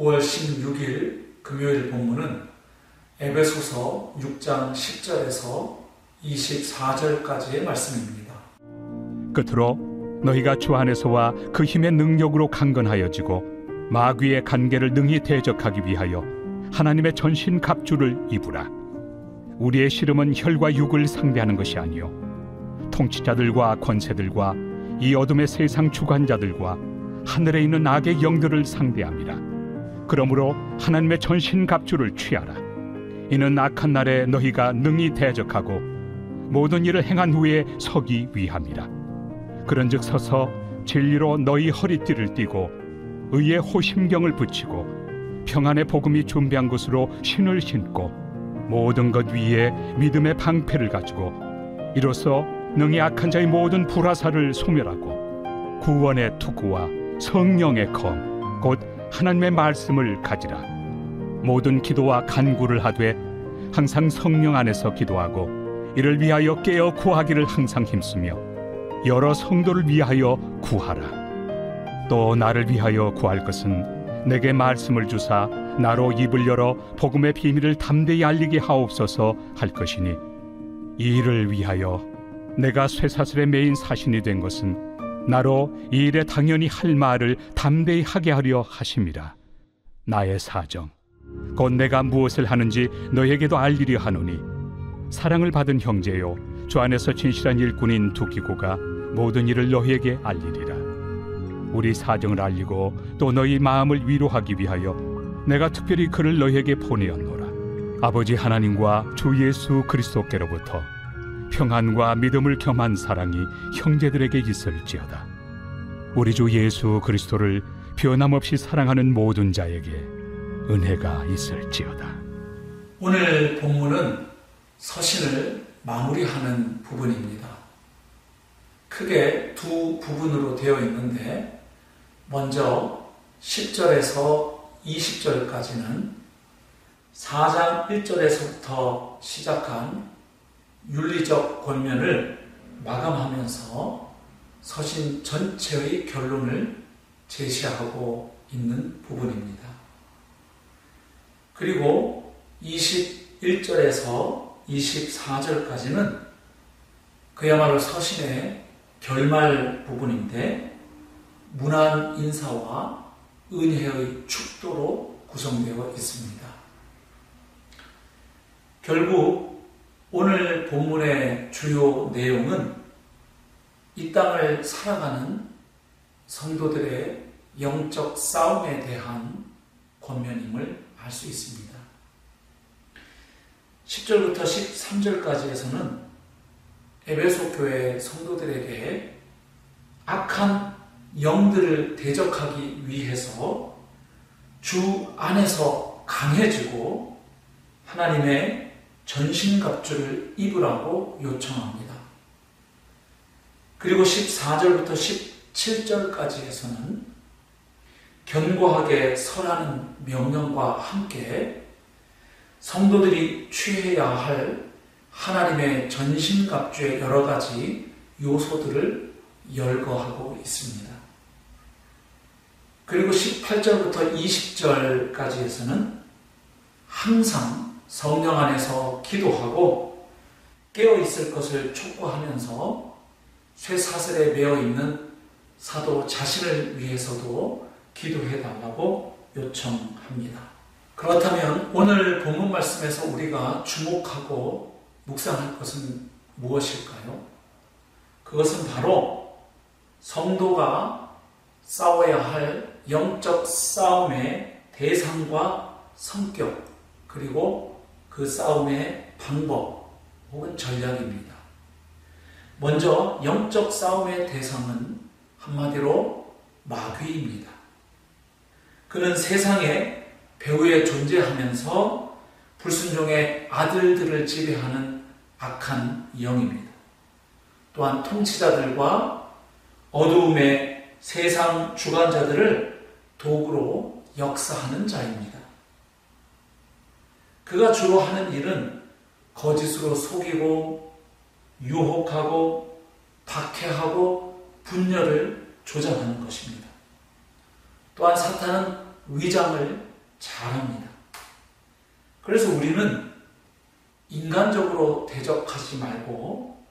9월 16일 금요일 본문은 에베소서 6장 10절에서 24절까지의 말씀입니다. 끝으로 너희가 주 안에서와 그 힘의 능력으로 강건하여지고 마귀의 간계를 능히 대적하기 위하여 하나님의 전신 갑주를 입으라. 우리의 씨름은 혈과 육을 상대하는 것이 아니요 통치자들과 권세들과 이 어둠의 세상 주관자들과 하늘에 있는 악의 영들을 상대함이라. 그러므로 하나님의 전신 갑주를 취하라. 이는 악한 날에 너희가 능히 대적하고 모든 일을 행한 후에 서기 위함이라. 그런즉 서서 진리로 너희 허리띠를 띠고 의의 호심경을 붙이고 평안의 복음이 준비한 것으로 신을 신고 모든 것 위에 믿음의 방패를 가지고 이로써 능히 악한 자의 모든 불화살을 소멸하고 구원의 투구와 성령의 검 곧 하나님의 말씀을 가지라. 모든 기도와 간구를 하되 항상 성령 안에서 기도하고 이를 위하여 깨어 구하기를 항상 힘쓰며 여러 성도를 위하여 구하라. 또 나를 위하여 구할 것은 내게 말씀을 주사 나로 입을 열어 복음의 비밀을 담대히 알리게 하옵소서 할 것이니 이 일을 위하여 내가 쇠사슬에 매인 사신이 된 것은 나로 이 일에 당연히 할 말을 담대히 하게 하려 하심이라. 나의 사정 곧 내가 무엇을 하는지 너에게도 알리려 하노니 사랑을 받은 형제요 주 안에서 진실한 일꾼인 두기고가 모든 일을 너희에게 알리리라. 우리 사정을 알리고 또 너희 마음을 위로하기 위하여 내가 특별히 그를 너희에게 보내었노라. 아버지 하나님과 주 예수 그리스도께로부터 평안과 믿음을 겸한 사랑이 형제들에게 있을지어다. 우리 주 예수 그리스도를 변함없이 사랑하는 모든 자에게 은혜가 있을지어다. 오늘 본문은 서신을 마무리하는 부분입니다. 크게 두 부분으로 되어 있는데 먼저 10절에서 20절까지는 4장 1절에서부터 시작한 윤리적 권면을 마감하면서 서신 전체의 결론을 제시하고 있는 부분입니다. 그리고 21절에서 24절까지는 그야말로 서신의 결말 부분인데 문안 인사와 은혜의 축도로 구성되어 있습니다. 결국 오늘 본문의 주요 내용은 이 땅을 살아가는 성도들의 영적 싸움에 대한 권면임을 알 수 있습니다. 10절부터 13절까지에서는 에베소 교회 성도들에게 악한 영들을 대적하기 위해서 주 안에서 강해지고 하나님의 전신갑주를 입으라고 요청합니다. 그리고 14절부터 17절까지에서는 견고하게 서라는 명령과 함께 성도들이 취해야 할 하나님의 전신갑주의 여러 가지 요소들을 열거하고 있습니다. 그리고 18절부터 20절까지에서는 항상 성령 안에서 기도하고 깨어있을 것을 촉구하면서 쇠사슬에 매어 있는 사도 자신을 위해서도 기도해달라고 요청합니다. 그렇다면 오늘 본문 말씀에서 우리가 주목하고 묵상할 것은 무엇일까요? 그것은 바로 성도가 싸워야 할 영적 싸움의 대상과 성격, 그리고 그 싸움의 방법 혹은 전략입니다. 먼저 영적 싸움의 대상은 한마디로 마귀입니다. 그는 세상에 배후에 존재하면서 불순종의 아들들을 지배하는 악한 영입니다. 또한 통치자들과 어두움의 세상 주관자들을 도구로 역사하는 자입니다. 그가 주로 하는 일은 거짓으로 속이고 유혹하고 박해하고 분열을 조장하는 것입니다. 또한 사탄은 위장을 잘합니다. 그래서 우리는 인간적으로 대적하지 말고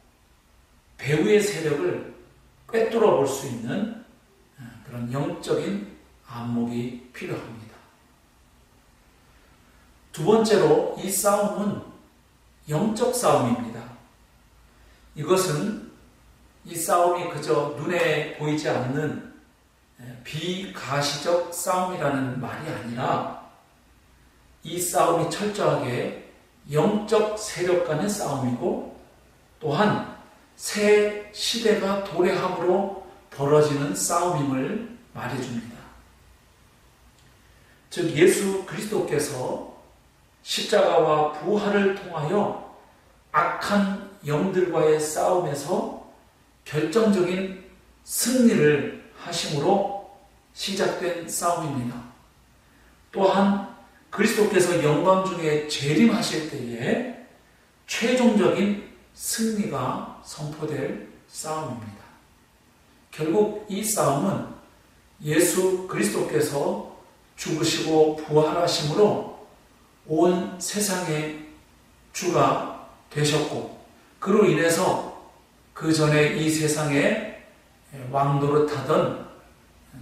배후의 세력을 꿰뚫어 볼 수 있는 그런 영적인 안목이 필요합니다. 두 번째로 이 싸움은 영적 싸움입니다. 이것은 이 싸움이 그저 눈에 보이지 않는 비가시적 싸움이라는 말이 아니라 이 싸움이 철저하게 영적 세력 간의 싸움이고 또한 새 시대가 도래함으로 벌어지는 싸움임을 말해줍니다. 즉 예수 그리스도께서 십자가와 부활을 통하여 악한 영들과의 싸움에서 결정적인 승리를 하심으로 시작된 싸움입니다. 또한 그리스도께서 영광 중에 재림하실 때에 최종적인 승리가 선포될 싸움입니다. 결국 이 싸움은 예수 그리스도께서 죽으시고 부활하심으로 온 세상의 주가 되셨고 그로 인해서 그 전에 이 세상에 왕노릇하던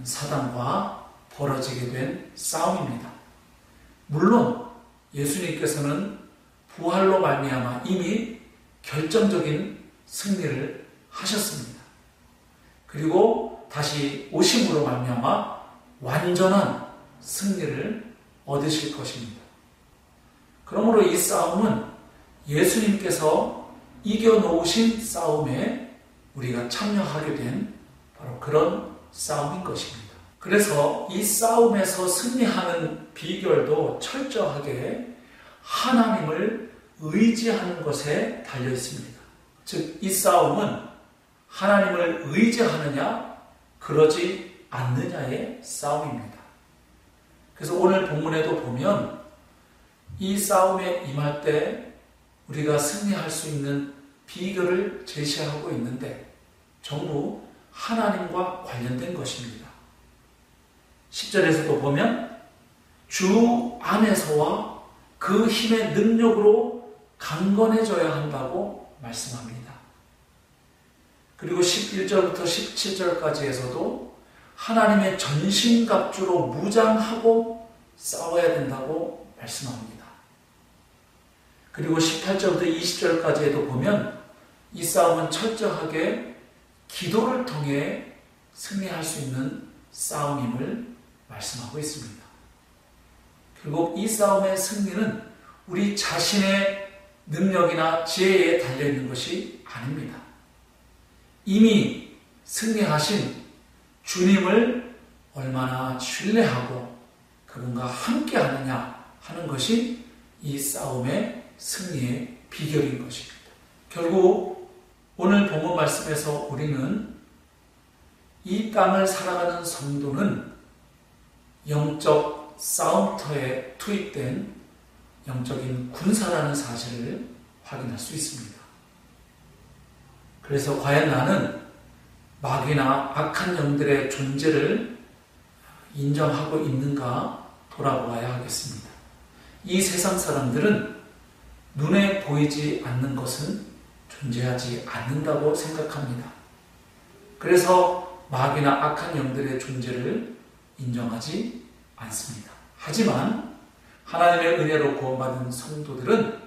사단과 벌어지게 된 싸움입니다. 물론 예수님께서는 부활로 말미암아 이미 결정적인 승리를 하셨습니다. 그리고 다시 오심으로 말미암아 완전한 승리를 얻으실 것입니다. 그러므로 이 싸움은 예수님께서 이겨놓으신 싸움에 우리가 참여하게 된 바로 그런 싸움인 것입니다. 그래서 이 싸움에서 승리하는 비결도 철저하게 하나님을 의지하는 것에 달려 있습니다. 즉, 이 싸움은 하나님을 의지하느냐, 그러지 않느냐의 싸움입니다. 그래서 오늘 본문에도 보면 이 싸움에 임할 때 우리가 승리할 수 있는 비결을 제시하고 있는데 전부 하나님과 관련된 것입니다. 10절에서도 보면 주 안에서와 그 힘의 능력으로 강건해져야 한다고 말씀합니다. 그리고 11절부터 17절까지에서도 하나님의 전신갑주로 무장하고 싸워야 된다고 말씀합니다. 그리고 18절부터 20절까지에도 보면 이 싸움은 철저하게 기도를 통해 승리할 수 있는 싸움임을 말씀하고 있습니다. 결국 이 싸움의 승리는 우리 자신의 능력이나 지혜에 달려있는 것이 아닙니다. 이미 승리하신 주님을 얼마나 신뢰하고 그분과 함께 하느냐 하는 것이 이 싸움의 승리의 비결인 것입니다. 결국 오늘 본문 말씀에서 우리는 이 땅을 살아가는 성도는 영적 싸움터에 투입된 영적인 군사라는 사실을 확인할 수 있습니다. 그래서 과연 나는 마귀나 악한 영들의 존재를 인정하고 있는가 돌아보아야 하겠습니다. 이 세상 사람들은 눈에 보이지 않는 것은 존재하지 않는다고 생각합니다. 그래서 마귀나 악한 영들의 존재를 인정하지 않습니다. 하지만 하나님의 은혜로 구원받은 성도들은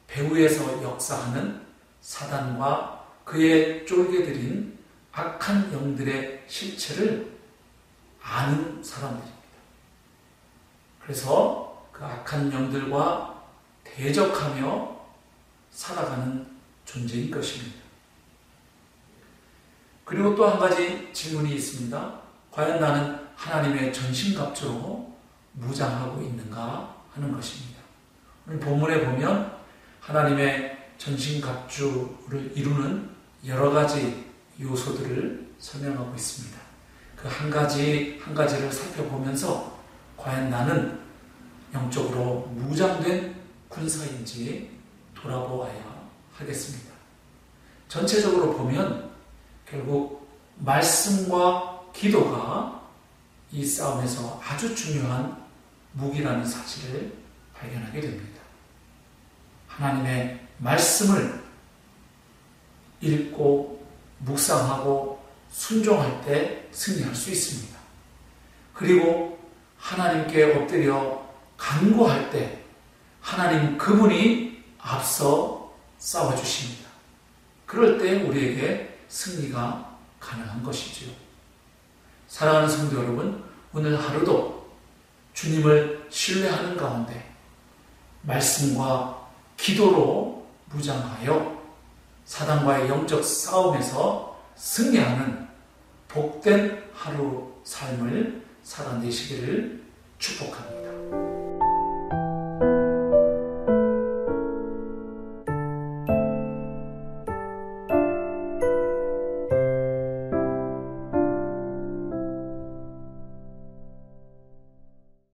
배후에서 역사하는 사단과 그의 쫄개들인 악한 영들의 실체를 아는 사람들입니다. 그래서 그 악한 영들과 대적하며 살아가는 존재인 것입니다. 그리고 또 한 가지 질문이 있습니다. 과연 나는 하나님의 전신갑주로 무장하고 있는가 하는 것입니다. 오늘 본문에 보면 하나님의 전신갑주를 이루는 여러 가지 요소들을 설명하고 있습니다. 그 한 가지 한 가지를 살펴보면서 과연 나는 영적으로 무장된 군사인지 돌아보아야 하겠습니다. 전체적으로 보면 결국 말씀과 기도가 이 싸움에서 아주 중요한 무기라는 사실을 발견하게 됩니다. 하나님의 말씀을 읽고 묵상하고 순종할 때 승리할 수 있습니다. 그리고 하나님께 엎드려 간구할 때 하나님 그분이 앞서 싸워주십니다. 그럴 때 우리에게 승리가 가능한 것이지요. 사랑하는 성도 여러분, 오늘 하루도 주님을 신뢰하는 가운데 말씀과 기도로 무장하여 사단과의 영적 싸움에서 승리하는 복된 하루 삶을 살아내시기를 축복합니다.